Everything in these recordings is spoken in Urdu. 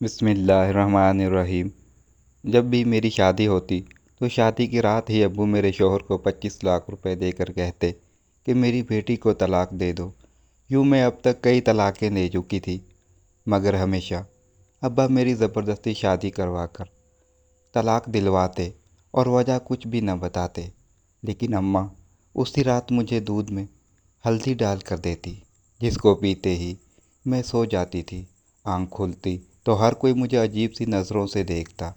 بسم اللہ الرحمن الرحیم۔ جب بھی میری شادی ہوتی تو شادی کی رات ہی ابو میرے شوہر کو 25 لاکھ روپے دے کر کہتے کہ میری بیٹی کو طلاق دے دو۔ یوں میں اب تک کئی طلاقیں دے چکی تھی، مگر ہمیشہ ابا میری زبردستی شادی کروا کر طلاق دلواتے اور وجہ کچھ بھی نہ بتاتے، لیکن اماں اسی رات مجھے دودھ میں ہلدی ڈال کر دیتی، جس کو پیتے ہی میں سو جاتی تھی۔ آنکھ کھلتی تو ہر کوئی مجھے عجیب سی نظروں سے دیکھتا۔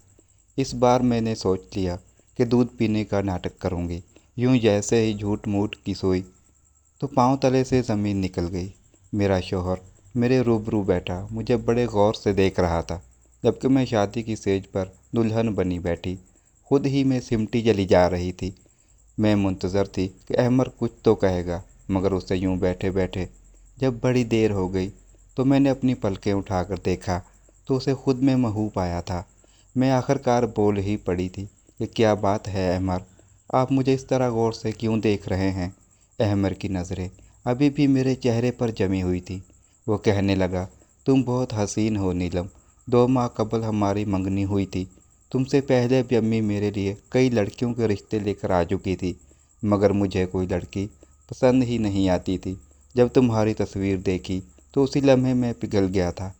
اس بار میں نے سوچ لیا کہ دودھ پینے کا ناٹک کروں گی۔ یوں جیسے ہی جھوٹ موٹ کی سوئی تو پاؤں تلے سے زمین نکل گئی۔ میرا شوہر میرے روبرو بیٹھا مجھے بڑے غور سے دیکھ رہا تھا، جبکہ میں شادی کی سیج پر دلہن بنی بیٹھی خود ہی میں سمٹی چلی جا رہی تھی۔ میں منتظر تھی کہ احمر کچھ تو کہے گا، مگر اسے یوں بیٹھے بیٹھے جب بڑی دیر ہو گئی تو میں نے اپنی پلکیں اٹھا کر دیکھا تو اسے خود میں محو پایا تھا۔ میں آخرکار بول ہی پڑی تھی کہ کیا بات ہے احمر، آپ مجھے اس طرح غور سے کیوں دیکھ رہے ہیں؟ احمر کی نظریں ابھی بھی میرے چہرے پر جمی ہوئی تھی۔ وہ کہنے لگا، تم بہت حسین ہو نیلم۔ 2 ماہ قبل ہماری منگنی ہوئی تھی۔ تم سے پہلے بھی امی میرے لیے کئی لڑکیوں کے رشتے لے کر آ چکی تھی، مگر مجھے کوئی لڑکی پسند ہی نہیں آتی تھی۔ جب تمہاری تصویر دیکھی تو اسی لمحے میں پگھل گیا تھا۔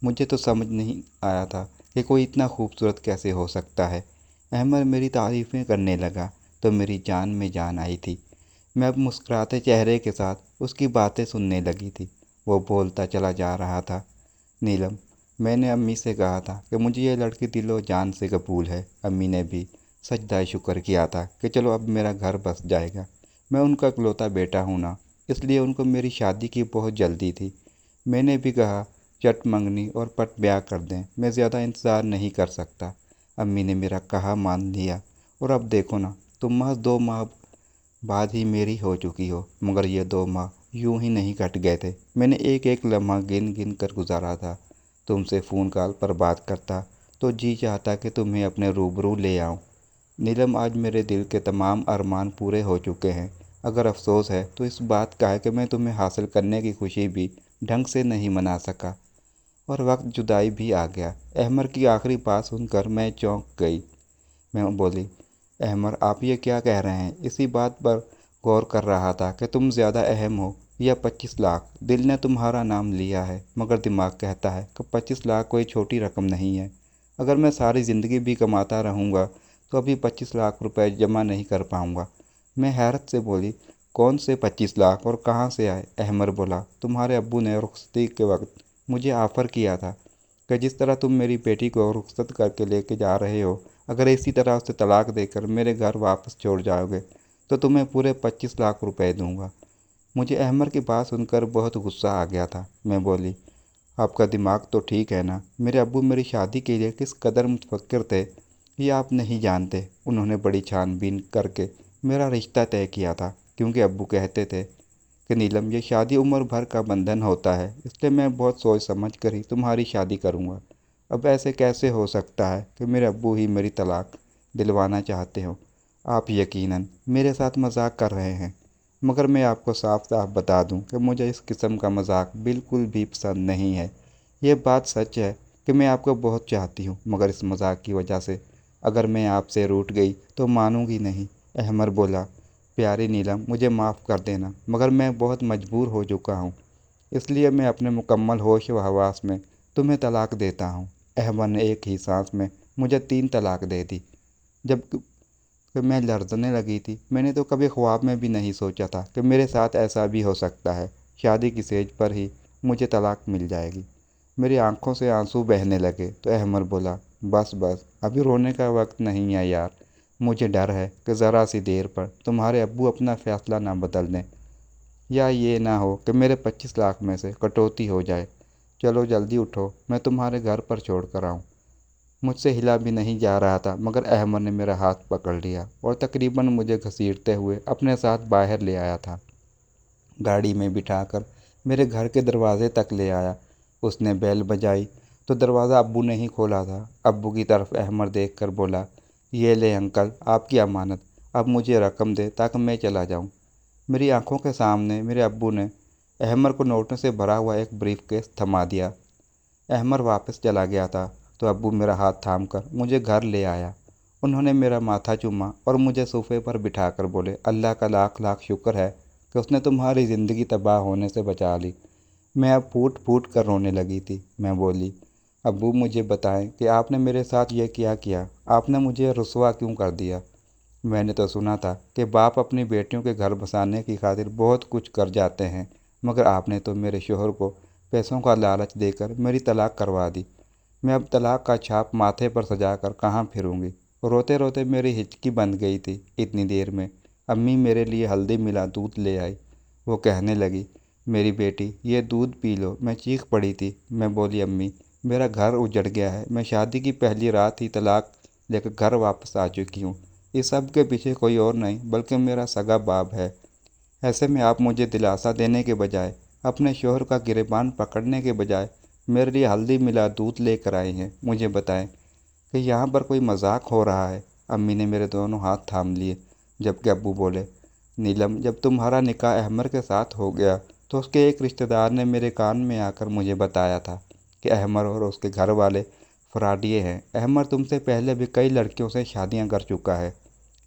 مجھے تو سمجھ نہیں آیا تھا کہ کوئی اتنا خوبصورت کیسے ہو سکتا ہے۔ احمد میری تعریفیں کرنے لگا تو میری جان میں جان آئی تھی۔ میں اب مسکراتے چہرے کے ساتھ اس کی باتیں سننے لگی تھی۔ وہ بولتا چلا جا رہا تھا، نیلم، میں نے امی سے کہا تھا کہ مجھے یہ لڑکی دل و جان سے قبول ہے۔ امی نے بھی سجدہ شکر کیا تھا کہ چلو اب میرا گھر بس جائے گا۔ میں ان کا اکلوتا بیٹا ہوں نا، اس لیے ان کو میری شادی کی بہت جلدی تھی۔ میں نے بھی کہا چٹ منگنی اور پٹ بیاہ کر دیں، میں زیادہ انتظار نہیں کر سکتا۔ امی نے میرا کہا مان لیا، اور اب دیکھو نا، تم محض 2 ماہ بعد ہی میری ہو چکی ہو۔ مگر یہ 2 ماہ یوں ہی نہیں کٹ گئے تھے، میں نے ایک ایک لمحہ گن گن کر گزارا تھا۔ تم سے فون کال پر بات کرتا تو جی چاہتا کہ تمہیں اپنے روبرو لے آؤں۔ نیلم، آج میرے دل کے تمام ارمان پورے ہو چکے ہیں۔ اگر افسوس ہے تو اس بات کا ہے کہ میں تمہیں حاصل کرنے کی خوشی بھی ڈھنگ سے نہیں منا سکا، اور وقت جدائی بھی آ گیا۔ احمر کی آخری بات سن کر میں چونک گئی۔ میں بولی، احمر آپ یہ کیا کہہ رہے ہیں؟ اسی بات پر غور کر رہا تھا کہ تم زیادہ اہم ہو یا 25 لاکھ۔ دل نے تمہارا نام لیا ہے، مگر دماغ کہتا ہے کہ 25 لاکھ کوئی چھوٹی رقم نہیں ہے۔ اگر میں ساری زندگی بھی کماتا رہوں گا تو ابھی 25 لاکھ روپے جمع نہیں کر پاؤں گا۔ میں حیرت سے بولی، کون سے 25 لاکھ اور کہاں سے آئے؟ احمر بولا، تمہارے ابو نے رخصتی کے وقت مجھے آفر کیا تھا کہ جس طرح تم میری بیٹی کو رخصت کر کے لے کے جا رہے ہو، اگر اسی طرح اسے طلاق دے کر میرے گھر واپس چھوڑ جاؤ گے تو تمہیں پورے 25 لاکھ روپے دوں گا۔ مجھے احمر کی بات سن کر بہت غصہ آ گیا تھا۔ میں بولی، آپ کا دماغ تو ٹھیک ہے نا؟ میرے ابو میری شادی کے لیے کس قدر متفکر تھے یہ آپ نہیں جانتے۔ انہوں نے بڑی چھان بین کر کے میرا رشتہ طے کیا تھا، کیونکہ ابو کہتے تھے کہ نیلم، یہ شادی عمر بھر کا بندھن ہوتا ہے، اس لیے میں بہت سوچ سمجھ کر ہی تمہاری شادی کروں گا۔ اب ایسے کیسے ہو سکتا ہے کہ میرے ابو ہی میری طلاق دلوانا چاہتے ہوں؟ آپ یقیناً میرے ساتھ مذاق کر رہے ہیں، مگر میں آپ کو صاف صاف بتا دوں کہ مجھے اس قسم کا مذاق بالکل بھی پسند نہیں ہے۔ یہ بات سچ ہے کہ میں آپ کو بہت چاہتی ہوں، مگر اس مذاق کی وجہ سے اگر میں آپ سے روٹھ گئی تو مانوں گی نہیں۔ احمر بولا، پیاری نیلم، مجھے معاف کر دینا، مگر میں بہت مجبور ہو چکا ہوں، اس لیے میں اپنے مکمل ہوش و حواس میں تمہیں طلاق دیتا ہوں۔ احمر نے ایک ہی سانس میں مجھے 3 طلاق دے دی۔ جب کہ میں لرزنے لگی تھی۔ میں نے تو کبھی خواب میں بھی نہیں سوچا تھا کہ میرے ساتھ ایسا بھی ہو سکتا ہے، شادی کی سیج پر ہی مجھے طلاق مل جائے گی۔ میری آنکھوں سے آنسو بہنے لگے تو احمر بولا، بس بس، ابھی رونے کا وقت نہیں ہے یار۔ مجھے ڈر ہے کہ ذرا سی دیر پر تمہارے ابو اپنا فیصلہ نہ بدل دیں، یا یہ نہ ہو کہ میرے 25 لاکھ میں سے کٹوتی ہو جائے۔ چلو جلدی اٹھو، میں تمہارے گھر پر چھوڑ کر آؤں۔ مجھ سے ہلا بھی نہیں جا رہا تھا، مگر احمد نے میرا ہاتھ پکڑ لیا اور تقریباً مجھے گھسیٹتے ہوئے اپنے ساتھ باہر لے آیا تھا۔ گاڑی میں بٹھا کر میرے گھر کے دروازے تک لے آیا۔ اس نے بیل بجائی تو دروازہ ابو نے ہی کھولا تھا۔ ابو کی طرف احمد دیکھ کر بولا، یہ لے انکل، آپ کی امانت، اب مجھے رقم دے تاکہ میں چلا جاؤں۔ میری آنکھوں کے سامنے میرے ابو نے احمد کو نوٹوں سے بھرا ہوا ایک بریف کیس تھما دیا۔ احمر واپس چلا گیا تھا تو ابو میرا ہاتھ تھام کر مجھے گھر لے آیا۔ انہوں نے میرا ماتھا چوما اور مجھے صوفے پر بٹھا کر بولے، اللہ کا لاکھ لاکھ شکر ہے کہ اس نے تمہاری زندگی تباہ ہونے سے بچا لی۔ میں اب پھوٹ پھوٹ کر رونے لگی تھی۔ میں بولی، ابو مجھے بتائیں کہ آپ نے میرے ساتھ یہ کیا آپ نے مجھے رسوا کیوں کر دیا؟ میں نے تو سنا تھا کہ باپ اپنی بیٹیوں کے گھر بسانے کی خاطر بہت کچھ کر جاتے ہیں، مگر آپ نے تو میرے شوہر کو پیسوں کا لالچ دے کر میری طلاق کروا دی۔ میں اب طلاق کا چھاپ ماتھے پر سجا کر کہاں پھروں گی؟ روتے روتے میری ہچکی بند گئی تھی۔ اتنی دیر میں امی میرے لیے ہلدی ملا دودھ لے آئی۔ وہ کہنے لگی، میری بیٹی یہ دودھ پی لو۔ میں چیخ پڑی تھی۔ میں بولی، امی میرا گھر اجڑ گیا ہے، میں شادی کی پہلی رات ہی طلاق لے کر گھر واپس آ چکی ہوں۔ اس سب کے پیچھے کوئی اور نہیں بلکہ میرا سگا باپ ہے۔ ایسے میں آپ مجھے دلاسا دینے کے بجائے، اپنے شوہر کا گریبان پکڑنے کے بجائے میرے لیے ہلدی ملا دودھ لے کر آئی ہیں۔ مجھے بتائیں کہ یہاں پر کوئی مذاق ہو رہا ہے؟ امی نے میرے دونوں ہاتھ تھام لیے، جبکہ ابو بولے، نیلم جب تمہارا نکاح احمر کے ساتھ ہو گیا تو اس کے ایک رشتہ دار نے میرے کان میں آ کر مجھے بتایا تھا کہ احمر اور اس کے گھر والے فراڈیے ہیں۔ احمر تم سے پہلے بھی کئی لڑکیوں سے شادیاں کر چکا ہے۔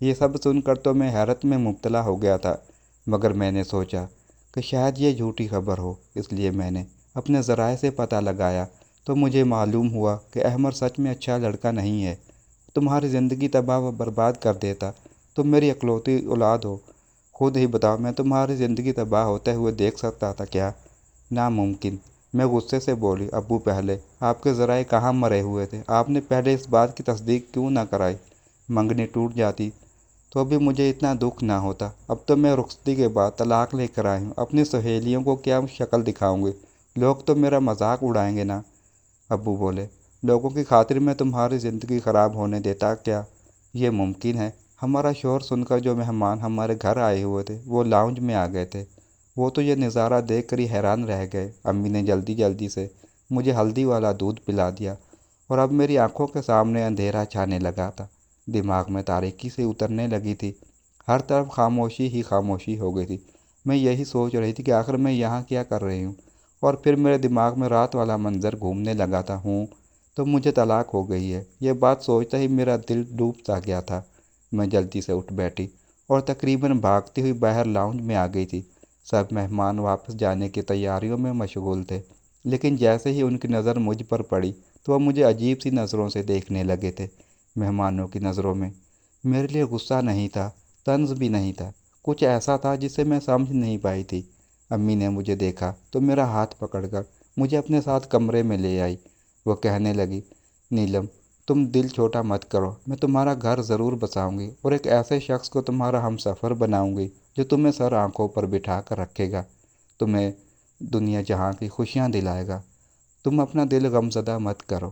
یہ سب سن کر تو میں حیرت میں مبتلا ہو گیا تھا، مگر میں نے سوچا کہ شاید یہ جھوٹی خبر ہو، اس لیے میں نے اپنے ذرائع سے پتہ لگایا تو مجھے معلوم ہوا کہ احمر سچ میں اچھا لڑکا نہیں ہے۔ تمہاری زندگی تباہ و برباد کر دیتا۔ تم میری اکلوتی اولاد ہو، خود ہی بتاؤ میں تمہاری زندگی تباہ ہوتے ہوئے دیکھ سکتا تھا کیا؟ ناممکن۔ میں غصے سے بولی، ابو پہلے آپ کے ذرائع کہاں مرے ہوئے تھے؟ آپ نے پہلے اس بات کی تصدیق کیوں نہ کرائی؟ منگنی ٹوٹ جاتی تو بھی مجھے اتنا دکھ نہ ہوتا۔ اب تو میں رخصتی کے بعد طلاق لے کر آئی ہوں، اپنی سہیلیوں کو کیا شکل دکھاؤں گی؟ لوگ تو میرا مذاق اڑائیں گے نا۔ ابو بولے، لوگوں کی خاطر میں تمہاری زندگی خراب ہونے دیتا کیا؟ یہ ممکن ہے؟ ہمارا شوہر سن کر جو مہمان ہمارے گھر آئے ہوئے تھے وہ لاؤنج میں آ گئے تھے، وہ تو یہ نظارہ دیکھ کر ہی حیران رہ گئے۔ امی نے جلدی جلدی سے مجھے ہلدی والا دودھ پلا دیا اور اب میری آنکھوں کے سامنے اندھیرا چھانے لگا تھا، دماغ میں تاریکی سے اترنے لگی تھی، ہر طرف خاموشی ہی خاموشی ہو گئی تھی۔ میں یہی سوچ رہی تھی کہ آخر میں یہاں کیا کر رہی ہوں، اور پھر میرے دماغ میں رات والا منظر گھومنے لگا تھا، تو مجھے طلاق ہو گئی ہے۔ یہ بات سوچتے ہی میرا دل ڈوب سا گیا تھا۔ میں جلدی سے اٹھ بیٹھی اور تقریباً بھاگتی ہوئی باہر لاؤنج میں آ گئی تھی۔ سب مہمان واپس جانے کی تیاریوں میں مشغول تھے، لیکن جیسے ہی ان کی نظر مجھ پر پڑی تو وہ مجھے عجیب سی نظروں سے دیکھنے لگے تھے۔ مہمانوں کی نظروں میں میرے لیے غصہ نہیں تھا، طنز بھی نہیں تھا، کچھ ایسا تھا جسے میں سمجھ نہیں پائی تھی۔ امی نے مجھے دیکھا تو میرا ہاتھ پکڑ کر مجھے اپنے ساتھ کمرے میں لے آئی۔ وہ کہنے لگی، نیلم تم دل چھوٹا مت کرو، میں تمہارا گھر ضرور بساؤں گی اور ایک ایسے شخص کو تمہارا ہم سفر بناؤں گی جو تمہیں سر آنکھوں پر بٹھا کر رکھے گا، تمہیں دنیا جہاں کی خوشیاں دلائے گا۔ تم اپنا دل غم زدہ مت کرو۔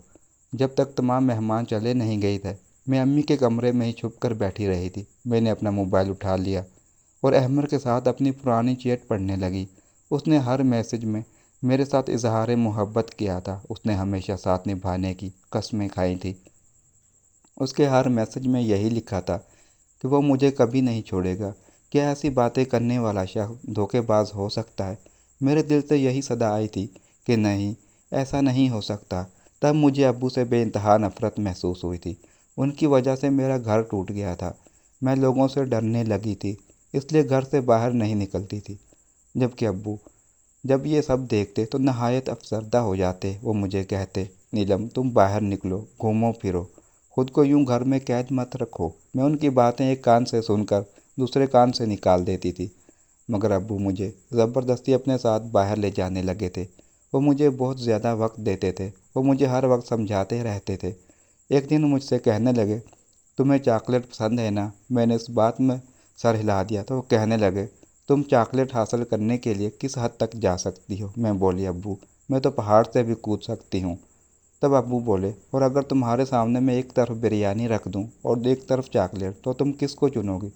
جب تک تمام مہمان چلے نہیں گئے تھے میں امی کے کمرے میں ہی چھپ کر بیٹھی رہی تھی۔ میں نے اپنا موبائل اٹھا لیا اور احمر کے ساتھ اپنی پرانی چیٹ پڑھنے لگی۔ اس نے ہر میسج میں میرے ساتھ اظہار محبت کیا تھا، اس نے ہمیشہ ساتھ نبھانے کی قسمیں کھائی تھیں۔ اس کے ہر میسج میں یہی لکھا تھا کہ وہ مجھے کبھی نہیں چھوڑے گا۔ کیا ایسی باتیں کرنے والا شخص دھوکے باز ہو سکتا ہے؟ میرے دل سے یہی صدا آئی تھی کہ نہیں، ایسا نہیں ہو سکتا۔ تب مجھے ابو سے بے انتہا نفرت محسوس ہوئی تھی۔ ان کی وجہ سے میرا گھر ٹوٹ گیا تھا۔ میں لوگوں سے ڈرنے لگی تھی، اس لیے گھر سے باہر نہیں نکلتی تھی، جبکہ ابو جب یہ سب دیکھتے تو نہایت افسردہ ہو جاتے۔ وہ مجھے کہتے، نیلم تم باہر نکلو، گھومو پھرو، خود کو یوں گھر میں قید مت رکھو۔ میں ان کی باتیں ایک کان سے سن کر دوسرے کان سے نکال دیتی تھی، مگر ابو مجھے زبردستی اپنے ساتھ باہر لے جانے لگے تھے۔ وہ مجھے بہت زیادہ وقت دیتے تھے، وہ مجھے ہر وقت سمجھاتے رہتے تھے۔ ایک دن مجھ سے کہنے لگے، تمہیں چاکلیٹ پسند ہے نا؟ میں نے اس بات میں سر ہلا دیا تو وہ کہنے لگے، تم چاکلیٹ حاصل کرنے کے لیے کس حد تک جا سکتی ہو؟ میں بولی، ابو میں تو پہاڑ سے بھی کود سکتی ہوں۔ تب ابو بولے، اور اگر تمہارے سامنے میں ایک طرف بریانی رکھ دوں اور ایک طرف چاکلیٹ تو تم کس کو چنو گی؟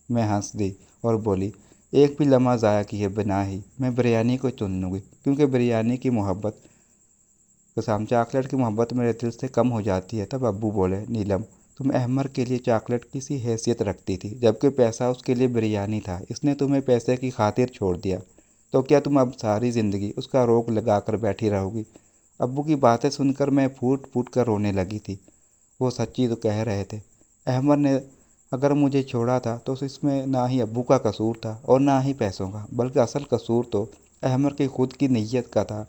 میں ہنس دی اور بولی، ایک بھی لمحہ ضائع کیے بنا ہی میں بریانی کو چن لوں گی، کیونکہ بریانی کی محبت کے سامنے چاکلیٹ کی محبت میرے دل سے کم ہو جاتی ہے۔ تب ابو بولے، نیلم تم احمر کے لیے چاکلیٹ کی سی حیثیت رکھتی تھی، جبکہ پیسہ اس کے لیے بریانی تھا۔ اس نے تمہیں پیسے کی خاطر چھوڑ دیا، تو کیا تم اب ساری زندگی اس کا روک لگا کر بیٹھی رہو گی؟ ابو کی باتیں سن کر میں پھوٹ پھوٹ کر رونے لگی تھی۔ وہ سچی تو کہہ رہے تھے۔ احمد نے اگر مجھے چھوڑا تھا تو اس میں نہ ہی ابو کا قصور تھا اور نہ ہی پیسوں کا، بلکہ اصل قصور تو احمد کی خود کی نیت کا تھا۔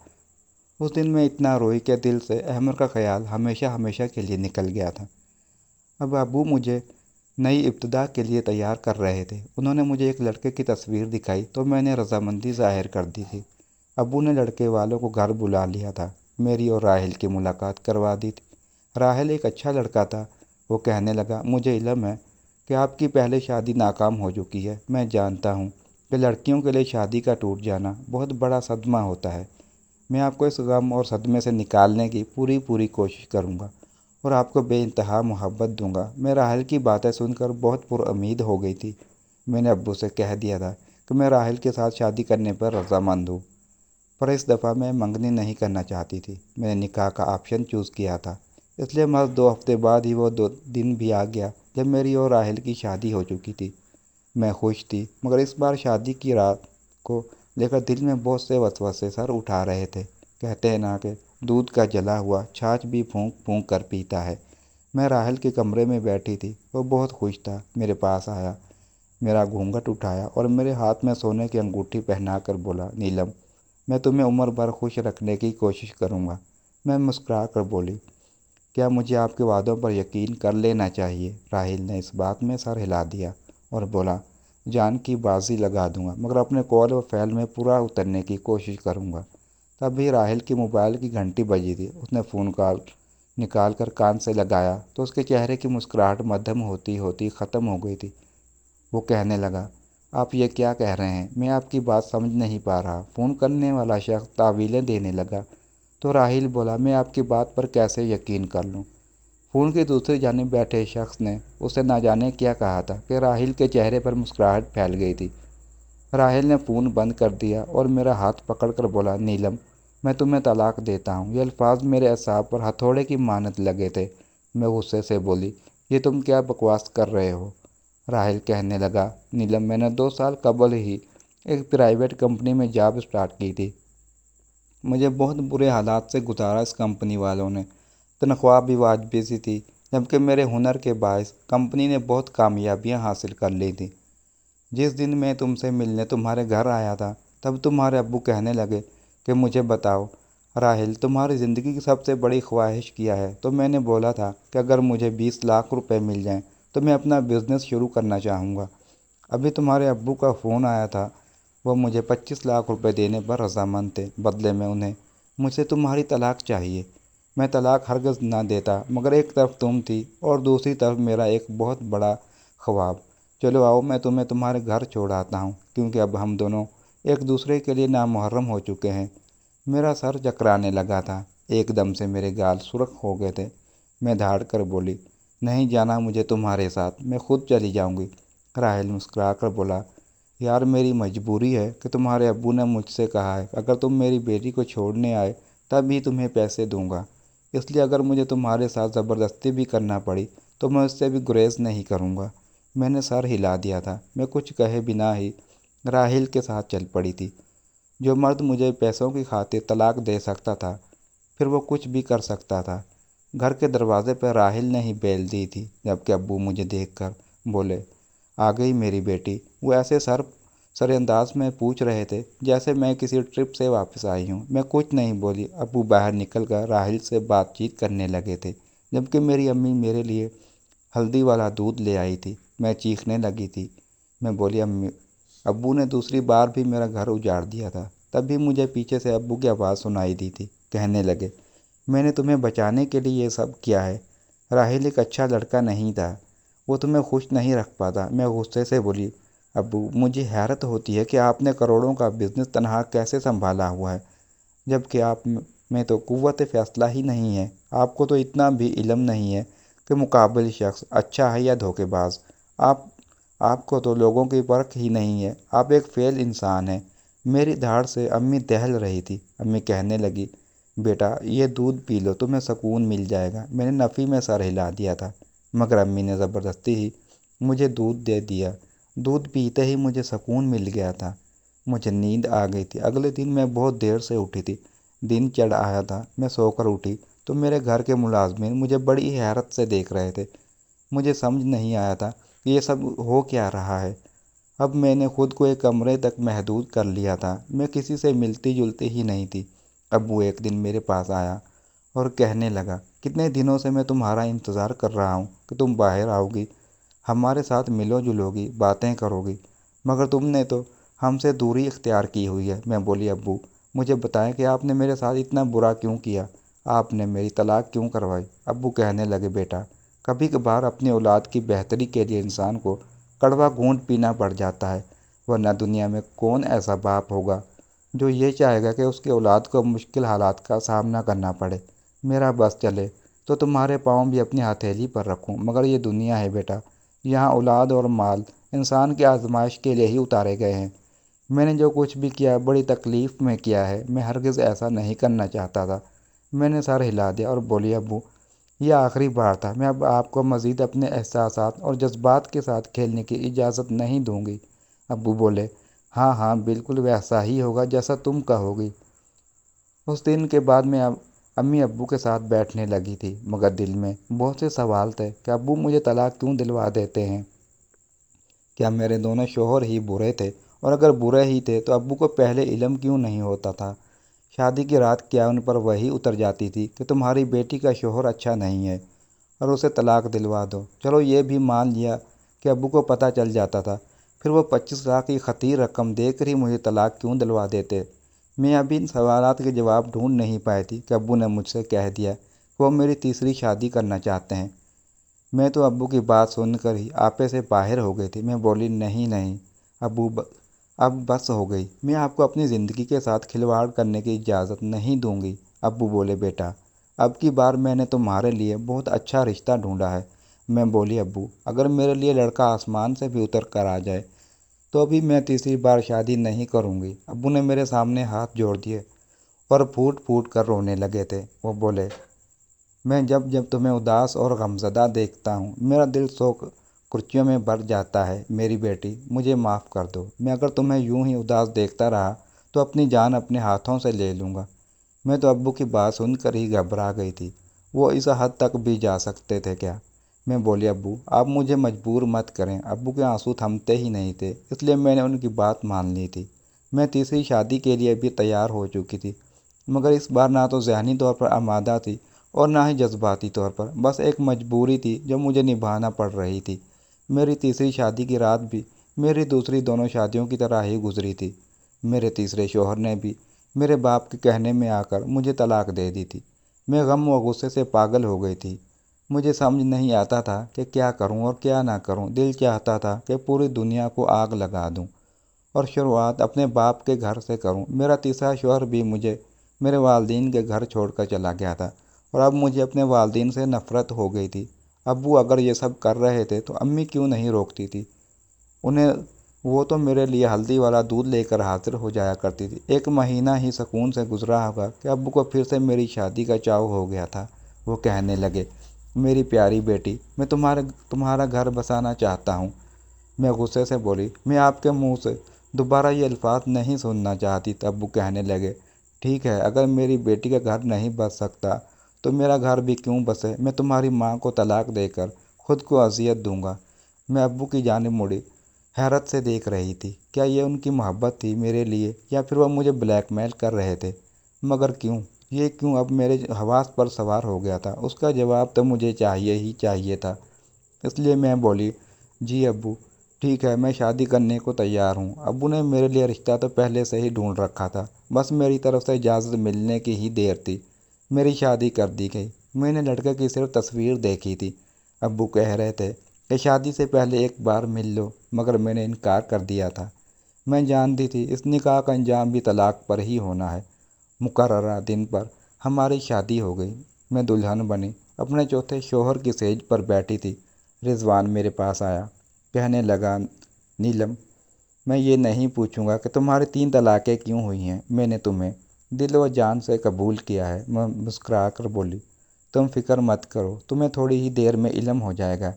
اس دن میں اتنا روئی کہ دل سے احمد کا خیال ہمیشہ ہمیشہ کے لیے نکل گیا تھا۔ اب ابو مجھے نئی ابتدا کے لیے تیار کر رہے تھے۔ انہوں نے مجھے ایک لڑکے کی تصویر دکھائی تو میں نے رضامندی ظاہر کر دی تھی۔ ابو نے لڑکے والوں کو گھر بلا لیا تھا، میری اور راحل کی ملاقات کروا دی تھی۔ راحل ایک اچھا لڑکا تھا۔ وہ کہنے لگا، مجھے علم ہے کہ آپ کی پہلے شادی ناکام ہو چکی ہے۔ میں جانتا ہوں کہ لڑکیوں کے لیے شادی کا ٹوٹ جانا بہت بڑا صدمہ ہوتا ہے۔ میں آپ کو اس غم اور صدمے سے نکالنے کی پوری کوشش کروں گا اور آپ کو بے انتہا محبت دوں گا۔ میں راحل کی باتیں سن کر بہت پر امید ہو گئی تھی۔ میں نے ابو سے کہہ دیا تھا کہ میں راحل کے ساتھ شادی کرنے پر رضامند ہوں، پر اس دفعہ میں منگنی نہیں کرنا چاہتی تھی۔ میں نے نکاح کا آپشن چوز کیا تھا، اس لیے محض 2 ہفتے بعد ہی وہ دن بھی آ گیا جب میری اور راحل کی شادی ہو چکی تھی۔ میں خوش تھی، مگر اس بار شادی کی رات کو لے کر دل میں بہت سے وسوسے سر اٹھا رہے تھے۔ کہتے ہیں نا کہ دودھ کا جلا ہوا چھاچھ بھی پھونک پھونک کر پیتا ہے۔ میں راحل کے کمرے میں بیٹھی تھی۔ وہ بہت خوش تھا، میرے پاس آیا، میرا گھونگھٹ اٹھایا اور میرے ہاتھ میں سونے کی انگوٹھی پہنا کر بولا، نیلم، میں تمہیں عمر بھر خوش رکھنے کی کوشش کروں گا۔ میں مسکرا کر بولی، کیا مجھے آپ کے وعدوں پر یقین کر لینا چاہیے؟ راحل نے اس بات میں سر ہلا دیا اور بولا، جان کی بازی لگا دوں گا، مگر اپنے قول و فعل میں پورا اترنے کی کوشش کروں گا۔ تبھی راحل کی موبائل کی گھنٹی بجی تھی۔ اس نے فون کال نکال کر کان سے لگایا تو اس کے چہرے کی مسکراہٹ مدھم ہوتی ہوتی ختم ہو گئی تھی۔ وہ کہنے لگا، آپ یہ کیا کہہ رہے ہیں؟ میں آپ کی بات سمجھ نہیں پا رہا۔ فون کرنے والا شخص تعویلیں دینے لگا تو راحل بولا، میں آپ کی بات پر کیسے یقین کر لوں؟ فون کی دوسری جانب بیٹھے شخص نے اسے نہ جانے کیا کہا تھا کہ راحل کے چہرے پر مسکراہٹ پھیل گئی تھی۔ راحل نے فون بند کر دیا اور میرا ہاتھ پکڑ کر بولا، نیلم، میں تمہیں طلاق دیتا ہوں۔ یہ الفاظ میرے اعصاب پر ہتھوڑے کی مانند لگے تھے۔ میں غصے سے بولی، یہ تم کیا بکواس کر رہے ہو؟ راحل کہنے لگا، نیلم، میں نے 2 سال قبل ہی ایک پرائیویٹ کمپنی میں جاب سٹارٹ کی تھی۔ مجھے بہت برے حالات سے گزارا اس کمپنی والوں نے۔ تنخواہ بھی واجبی سی تھی، جبکہ میرے ہنر کے باعث کمپنی نے بہت کامیابیاں حاصل کر لی تھیں۔ جس دن میں تم سے ملنے تمہارے گھر آیا تھا، تب تمہارے ابو کہنے لگے کہ مجھے بتاؤ راحل، تمہاری زندگی کی سب سے بڑی خواہش کیا ہے؟ تو میں نے بولا تھا کہ اگر مجھے 20 لاکھ روپے مل جائیں تو میں اپنا بزنس شروع کرنا چاہوں گا۔ ابھی تمہارے ابو کا فون آیا تھا، وہ مجھے 25 لاکھ روپے دینے پر رضامند تھے، بدلے میں انہیں مجھ سے تمہاری طلاق چاہیے۔ میں طلاق ہرگز نہ دیتا، مگر ایک طرف تم تھی اور دوسری طرف میرا ایک بہت بڑا خواب۔ چلو آؤ، میں تمہیں تمہارے گھر چھوڑ آتا ہوں، کیونکہ اب ہم دونوں ایک دوسرے کے لیے نامحرم ہو چکے ہیں۔ میرا سر چکرانے لگا تھا، ایک دم سے میرے گال سرخ ہو گئے تھے۔ میں دھاڑ کر بولی، نہیں جانا مجھے تمہارے ساتھ، میں خود چلی جاؤں گی۔ راحل مسکرا کر بولا، یار میری مجبوری ہے کہ تمہارے ابو نے مجھ سے کہا ہے اگر تم میری بیٹی کو چھوڑنے آئے تب ہی تمہیں پیسے دوں گا، اس لیے اگر مجھے تمہارے ساتھ زبردستی بھی کرنا پڑی تو میں اس سے بھی گریز نہیں کروں گا۔ میں نے سر ہلا دیا تھا۔ میں کچھ کہے بنا ہی راحل کے ساتھ چل پڑی تھی۔ جو مرد مجھے پیسوں کی خاطر طلاق دے سکتا تھا، پھر وہ کچھ بھی کر سکتا تھا۔ گھر کے دروازے پر راحل نے ہی بیل دی تھی، جبکہ ابو مجھے دیکھ کر بولے، آ گئی میری بیٹی۔ وہ ایسے سر انداز میں پوچھ رہے تھے جیسے میں کسی ٹرپ سے واپس آئی ہوں۔ میں کچھ نہیں بولی۔ ابو باہر نکل کر راحل سے بات چیت کرنے لگے تھے، جبکہ میری امی میرے لیے ہلدی والا دودھ لے آئی تھی۔ میں چیخنے لگی تھی۔ میں بولی، امی، ابو نے دوسری بار بھی میرا گھر اجاڑ دیا تھا۔ تب بھی مجھے پیچھے سے ابو کی آواز سنائی دی تھی، کہنے لگے، میں نے تمہیں بچانے کے لیے یہ سب کیا ہے۔ راحل ایک اچھا لڑکا نہیں تھا، وہ تمہیں خوش نہیں رکھ پاتا۔ میں غصے سے بولی، ابو، مجھے حیرت ہوتی ہے کہ آپ نے کروڑوں کا بزنس تنہا کیسے سنبھالا ہوا ہے، جبکہ آپ میں تو قوت فیصلہ ہی نہیں ہے۔ آپ کو تو اتنا بھی علم نہیں ہے کہ مقابل شخص اچھا ہے یا دھوکے باز۔ آپ کو تو لوگوں کی پرکھ ہی نہیں ہے، آپ ایک فیل انسان ہیں۔ میری دھاڑ سے امی دہل رہی تھی۔ امی کہنے لگی، بیٹا یہ دودھ پی لو، تمہیں سکون مل جائے گا۔ میں نے نفی میں سر ہلا دیا تھا، مگر امی نے زبردستی ہی مجھے دودھ دے دیا۔ دودھ پیتے ہی مجھے سکون مل گیا تھا، مجھے نیند آ گئی تھی۔ اگلے دن میں بہت دیر سے اٹھی تھی۔ دن چڑھ آیا تھا، میں سو کر اٹھی تو میرے گھر کے ملازمین مجھے بڑی حیرت سے دیکھ رہے تھے۔ مجھے سمجھ نہیں آیا تھا کہ یہ سب ہو کیا رہا ہے۔ اب میں نے خود کو ایک کمرے تک محدود کر لیا تھا، میں کسی سے ملتی جلتی ہی نہیں تھی۔ ابو ایک دن میرے پاس آیا اور کہنے لگا، کتنے دنوں سے میں تمہارا انتظار کر رہا ہوں کہ تم باہر آؤ گی، ہمارے ساتھ ملو جلو گی، باتیں کرو گی، مگر تم نے تو ہم سے دوری اختیار کی ہوئی ہے۔ میں بولی، ابو مجھے بتائیں کہ آپ نے میرے ساتھ اتنا برا کیوں کیا، آپ نے میری طلاق کیوں کروائی؟ ابو کہنے لگے، بیٹا کبھی کبھار اپنی اولاد کی بہتری کے لیے انسان کو کڑوا گھونٹ پینا پڑ جاتا ہے، ورنہ دنیا میں کون ایسا باپ ہوگا جو یہ چاہے گا کہ اس کی اولاد کو مشکل حالات کا سامنا کرنا پڑے۔ میرا بس چلے تو تمہارے پاؤں بھی اپنی ہتھیلی پر رکھوں، مگر یہ دنیا ہے بیٹا، یہاں اولاد اور مال انسان کی آزمائش کے لیے ہی اتارے گئے ہیں۔ میں نے جو کچھ بھی کیا بڑی تکلیف میں کیا ہے، میں ہرگز ایسا نہیں کرنا چاہتا تھا۔ میں نے سر ہلا دیا اور بولی، ابو یہ آخری بار تھا، میں اب آپ کو مزید اپنے احساسات اور جذبات کے ساتھ کھیلنے کی اجازت نہیں دوں گی۔ ابو بولے، ہاں ہاں بالکل ویسا ہی ہوگا جیسا تم کہو گی۔ اس دن کے بعد میں امی ابو کے ساتھ بیٹھنے لگی تھی، مگر دل میں بہت سے سوال تھے کہ ابو مجھے طلاق کیوں دلوا دیتے ہیں؟ کیا میرے دونوں شوہر ہی برے تھے؟ اور اگر برے ہی تھے تو ابو کو پہلے علم کیوں نہیں ہوتا تھا؟ شادی کی رات کیا ان پر وہی اتر جاتی تھی کہ تمہاری بیٹی کا شوہر اچھا نہیں ہے اور اسے طلاق دلوا دو؟ چلو یہ بھی مان لیا کہ ابو کو پتہ چل جاتا تھا، پھر وہ 25 لاکھ کی خطیر رقم دے کر ہی مجھے طلاق کیوں دلوا دیتے؟ میں ابھی ان سوالات کے جواب ڈھونڈ نہیں پائی تھی کہ ابو نے مجھ سے کہہ دیا کہ وہ میری تیسری شادی کرنا چاہتے ہیں۔ میں تو ابو کی بات سن کر ہی آپے سے باہر ہو گئی تھی۔ میں بولی، نہیں نہیں ابو، اب بس ہو گئی، میں آپ کو اپنی زندگی کے ساتھ کھلواڑ کرنے کی اجازت نہیں دوں گی۔ ابو بولے، بیٹا اب کی بار میں نے تمہارے لیے بہت اچھا رشتہ ڈھونڈا ہے۔ میں بولی، ابو اگر میرے لیے لڑکا آسمان سے بھی اتر کر آ جائے تو ابھی میں تیسری بار شادی نہیں کروں گی۔ ابو نے میرے سامنے ہاتھ جوڑ دیے اور پھوٹ پھوٹ کر رونے لگے تھے۔ وہ بولے، میں جب جب تمہیں اداس اور غمزدہ دیکھتا ہوں میرا دل شوق کرچیوں میں بھر جاتا ہے۔ میری بیٹی مجھے معاف کر دو، میں اگر تمہیں یوں ہی اداس دیکھتا رہا تو اپنی جان اپنے ہاتھوں سے لے لوں گا۔ میں تو ابو کی بات سن کر ہی گھبرا گئی تھی، وہ اس حد تک بھی جا سکتے تھے کیا؟ میں بولی، ابو آپ مجھے مجبور مت کریں۔ ابو کے آنسو تھمتے ہی نہیں تھے، اس لیے میں نے ان کی بات مان لی تھی۔ میں تیسری شادی کے لیے بھی تیار ہو چکی تھی، مگر اس بار نہ تو ذہنی طور پر آمادہ تھی اور نہ ہی جذباتی طور پر، بس ایک مجبوری تھی جو مجھے نبھانا پڑ رہی تھی۔ میری تیسری شادی کی رات بھی میری دوسری دونوں شادیوں کی طرح ہی گزری تھی۔ میرے تیسرے شوہر نے بھی میرے باپ کے کہنے میں آ کر مجھے طلاق دے دی تھی۔ میں غم و غصے سے پاگل ہو گئی تھی، مجھے سمجھ نہیں آتا تھا کہ کیا کروں اور کیا نہ کروں۔ دل چاہتا تھا کہ پوری دنیا کو آگ لگا دوں اور شروعات اپنے باپ کے گھر سے کروں۔ میرا تیسرا شوہر بھی مجھے میرے والدین کے گھر چھوڑ کر چلا گیا تھا اور اب مجھے اپنے والدین سے نفرت ہو گئی تھی۔ ابو اگر یہ سب کر رہے تھے تو امی کیوں نہیں روکتی تھی انہیں؟ وہ تو میرے لیے ہلدی والا دودھ لے کر حاضر ہو جایا کرتی تھی۔ ایک مہینہ ہی سکون سے گزرا ہوگا کہ ابو کو پھر سے میری شادی کا چاؤ ہو گیا تھا۔ وہ کہنے لگے، میری پیاری بیٹی میں تمہارا گھر بسانا چاہتا ہوں۔ میں غصے سے بولی، میں آپ کے منہ سے دوبارہ یہ الفاظ نہیں سننا چاہتی۔ ابو کہنے لگے، ٹھیک ہے، اگر میری بیٹی کا گھر نہیں بس سکتا تو میرا گھر بھی کیوں بسے، میں تمہاری ماں کو طلاق دے کر خود کو اذیت دوں گا۔ میں ابو کی جانب مڑی، حیرت سے دیکھ رہی تھی، کیا یہ ان کی محبت تھی میرے لیے یا پھر وہ مجھے بلیک میل کر رہے تھے؟ مگر کیوں؟ یہ کیوں اب میرے حواس پر سوار ہو گیا تھا؟ اس کا جواب تو مجھے چاہیے ہی چاہیے تھا۔ اس لیے میں بولی، جی ابو ٹھیک ہے، میں شادی کرنے کو تیار ہوں۔ ابو نے میرے لیے رشتہ تو پہلے سے ہی ڈھونڈ رکھا تھا، بس میری طرف سے اجازت ملنے کی ہی دیر تھی۔ میری شادی کر دی گئی۔ میں نے لڑکے کی صرف تصویر دیکھی تھی۔ ابو کہہ رہے تھے کہ شادی سے پہلے ایک بار مل لو، مگر میں نے انکار کر دیا تھا۔ میں جانتی تھی اس نکاح کا انجام بھی طلاق پر ہی ہونا ہے۔ مقررہ دن پر ہماری شادی ہو گئی۔ میں دلہن بنی، اپنے چوتھے شوہر کی سیج پر بیٹھی تھی۔ رضوان میرے پاس آیا، کہنے لگا، نیلم میں یہ نہیں پوچھوں گا کہ تمہاری 3 طلاقیں کیوں ہوئی ہیں، میں نے تمہیں دل و جان سے قبول کیا ہے۔ میں مسکرا کر بولی، تم فکر مت کرو، تمہیں تھوڑی ہی دیر میں علم ہو جائے گا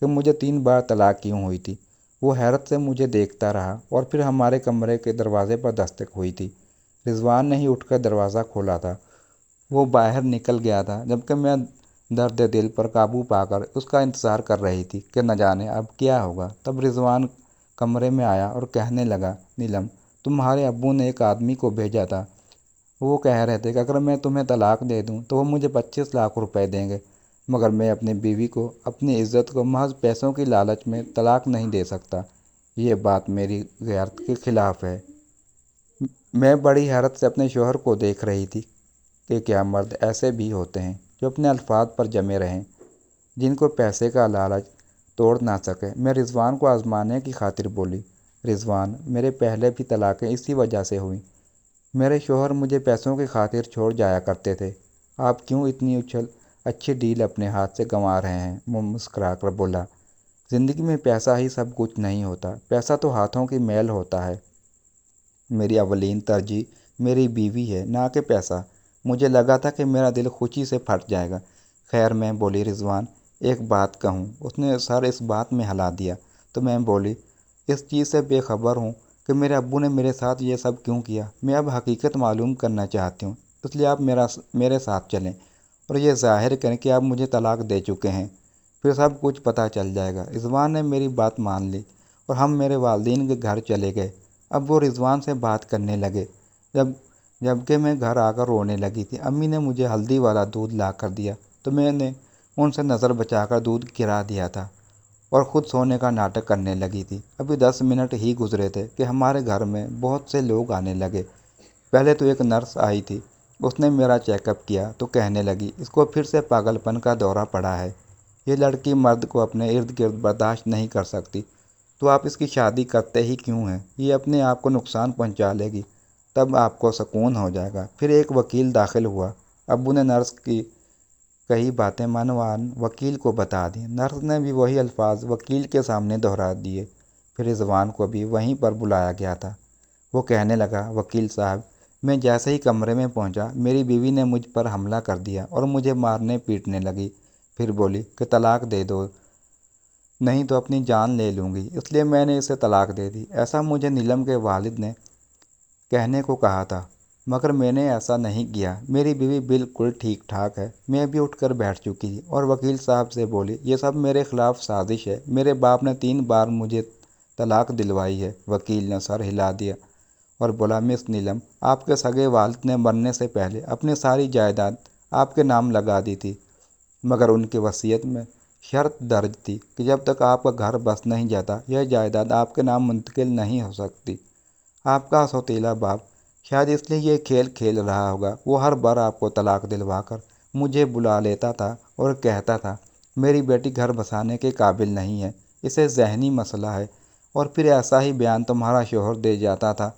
کہ مجھے 3 بار طلاق کیوں ہوئی تھی۔ وہ حیرت سے مجھے دیکھتا رہا اور پھر ہمارے کمرے کے دروازے پر دستک ہوئی تھی۔ رضوان نے ہی اٹھ کر دروازہ کھولا تھا۔ وہ باہر نکل گیا تھا جبکہ میں درد دل پر قابو پا کر اس کا انتظار کر رہی تھی کہ نہ جانے اب کیا ہوگا۔ تب رضوان کمرے میں آیا اور کہنے لگا، نیلم، تمہارے ابو نے ایک آدمی کو بھیجا تھا۔ وہ کہہ رہے تھے کہ اگر میں تمہیں طلاق دے دوں تو وہ مجھے 25 لاکھ روپے دیں گے، مگر میں اپنی بیوی کو، اپنی عزت کو محض پیسوں کی لالچ میں طلاق نہیں دے سکتا۔ یہ بات میری غیرت کے خلاف ہے۔ میں بڑی حیرت سے اپنے شوہر کو دیکھ رہی تھی کہ کیا مرد ایسے بھی ہوتے ہیں جو اپنے الفاظ پر جمے رہیں، جن کو پیسے کا لالچ توڑ نہ سکے۔ میں رضوان کو آزمانے کی خاطر بولی، رضوان، میرے پہلے بھی طلاقیں اسی وجہ سے ہوئیں۔ میرے شوہر مجھے پیسوں کی خاطر چھوڑ جایا کرتے تھے۔ آپ کیوں اتنی اچھی ڈیل اپنے ہاتھ سے گنوا رہے ہیں؟ وہ مسکرا کر بولا، زندگی میں پیسہ ہی سب کچھ نہیں ہوتا، پیسہ تو ہاتھوں کی میل ہوتا ہے۔ میری اولین ترجیح میری بیوی ہے، نہ کہ پیسہ۔ مجھے لگا تھا کہ میرا دل خوشی سے پھٹ جائے گا۔ خیر، میں بولی، رضوان، ایک بات کہوں؟ اس نے سر اس بات میں ہلا دیا تو میں بولی، اس چیز سے بے خبر ہوں کہ میرے ابو نے میرے ساتھ یہ سب کیوں کیا۔ میں اب حقیقت معلوم کرنا چاہتی ہوں، اس لیے آپ میرے ساتھ چلیں اور یہ ظاہر کریں کہ آپ مجھے طلاق دے چکے ہیں، پھر سب کچھ پتہ چل جائے گا۔ رضوان نے میری بات مان لی اور ہم میرے والدین کے گھر چلے گئے۔ اب وہ رضوان سے بات کرنے لگے، جبکہ میں گھر آ کر رونے لگی تھی۔ امی نے مجھے ہلدی والا دودھ لا کر دیا تو میں نے ان سے نظر بچا کر دودھ گرا دیا تھا اور خود سونے کا ناٹک کرنے لگی تھی۔ ابھی 10 منٹ ہی گزرے تھے کہ ہمارے گھر میں بہت سے لوگ آنے لگے۔ پہلے تو ایک نرس آئی تھی، اس نے میرا چیک اپ کیا تو کہنے لگی، اس کو پھر سے پاگل پن کا دورہ پڑا ہے، یہ لڑکی مرد کو اپنے ارد گرد برداشت نہیں کر سکتی، تو آپ اس کی شادی کرتے ہی کیوں ہیں؟ یہ اپنے آپ کو نقصان پہنچا لے گی، تب آپ کو سکون ہو جائے گا۔ پھر ایک وکیل داخل ہوا۔ ابو نے نرس کی کئی باتیں منوان وکیل کو بتا دیں۔ نرس نے بھی وہی الفاظ وکیل کے سامنے دہرا دیے۔ پھر رضوان کو بھی وہیں پر بلایا گیا تھا۔ وہ کہنے لگا، وکیل صاحب، میں جیسے ہی کمرے میں پہنچا میری بیوی نے مجھ پر حملہ کر دیا اور مجھے مارنے پیٹنے لگی۔ پھر بولی کہ طلاق دے دو نہیں تو اپنی جان لے لوں گی، اس لیے میں نے اسے طلاق دے دی۔ ایسا مجھے نیلم کے والد نے کہنے کو کہا تھا، مگر میں نے ایسا نہیں کیا، میری بیوی بالکل ٹھیک ٹھاک ہے۔ میں بھی اٹھ کر بیٹھ چکی تھی اور وکیل صاحب سے بولی، یہ سب میرے خلاف سازش ہے، میرے باپ نے 3 بار مجھے طلاق دلوائی ہے۔ وکیل نے سر ہلا دیا اور بولا، مس نیلم، آپ کے سگے والد نے مرنے سے پہلے اپنی ساری جائیداد آپ کے نام لگا دی تھی، مگر ان کی وصیت میں شرط درج تھی کہ جب تک آپ کا گھر بس نہیں جاتا یہ جائیداد آپ کے نام منتقل نہیں ہو سکتی۔ آپ کا سوتیلا باپ شاید اس لیے یہ کھیل کھیل رہا ہوگا، وہ ہر بار آپ کو طلاق دلوا کر مجھے بلا لیتا تھا اور کہتا تھا، میری بیٹی گھر بسانے کے قابل نہیں ہے، اسے ذہنی مسئلہ ہے، اور پھر ایسا ہی بیان تمہارا شوہر دے جاتا تھا۔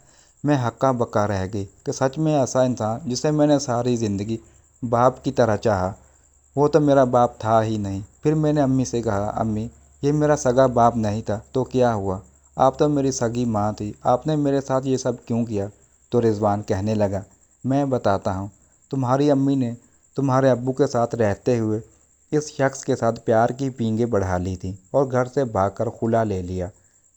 میں ہکا بکا رہ گئی کہ سچ میں ایسا انسان جسے میں نے ساری زندگی باپ کی طرح چاہا، وہ تو میرا باپ تھا ہی نہیں۔ پھر میں نے امی سے کہا، امی، یہ میرا سگا باپ نہیں تھا تو کیا ہوا؟ آپ تو میری سگی ماں تھی، آپ نے میرے ساتھ یہ سب کیوں کیا؟ تو رضوان کہنے لگا، میں بتاتا ہوں، تمہاری امی نے تمہارے ابو کے ساتھ رہتے ہوئے اس شخص کے ساتھ پیار کی پینگیں بڑھا لی تھیں اور گھر سے بھاگ کر خلا لے لیا۔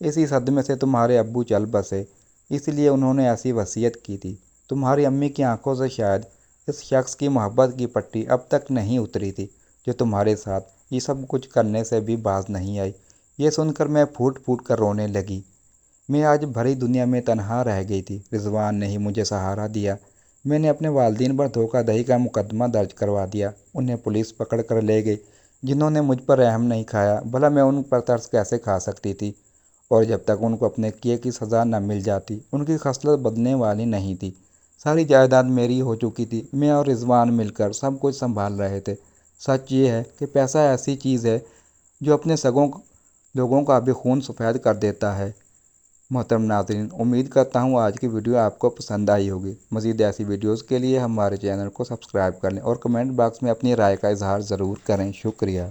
اسی صدمے سے تمہارے ابو چل بسے، اس لیے انہوں نے ایسی وصیت کی تھی۔ تمہاری امی کی آنکھوں سے شاید اس شخص کی محبت کی پٹی اب تک نہیں اتری تھی، جو تمہارے ساتھ یہ سب کچھ کرنے سے بھی باز نہیں آئی۔ یہ سن کر میں پھوٹ پھوٹ کر رونے لگی۔ میں آج بھری دنیا میں تنہا رہ گئی تھی، رضوان نے ہی مجھے سہارا دیا۔ میں نے اپنے والدین پر دھوکہ دہی کا مقدمہ درج کروا دیا، انہیں پولیس پکڑ کر لے گئی، جنہوں نے مجھ پر رحم نہیں کھایا۔ بھلا میں ان پر ترس کیسے کھا سکتی تھی؟ اور جب تک ان کو اپنے کیے کی سزا نہ مل جاتی ان کی خصلت بدلنے والی نہیں تھی۔ ساری جائیداد میری ہو چکی تھی، میں اور رضوان مل کر سب کچھ سنبھال رہے تھے۔ سچ یہ ہے کہ پیسہ ایسی چیز ہے جو اپنے سگوں لوگوں کا بھی خون سفید کر دیتا ہے۔ محترم ناظرین، امید کرتا ہوں آج کی ویڈیو آپ کو پسند آئی ہوگی۔ مزید ایسی ویڈیوز کے لیے ہمارے چینل کو سبسکرائب کر لیں اور کمنٹ باکس میں اپنی رائے کا اظہار ضرور کریں۔ شکریہ۔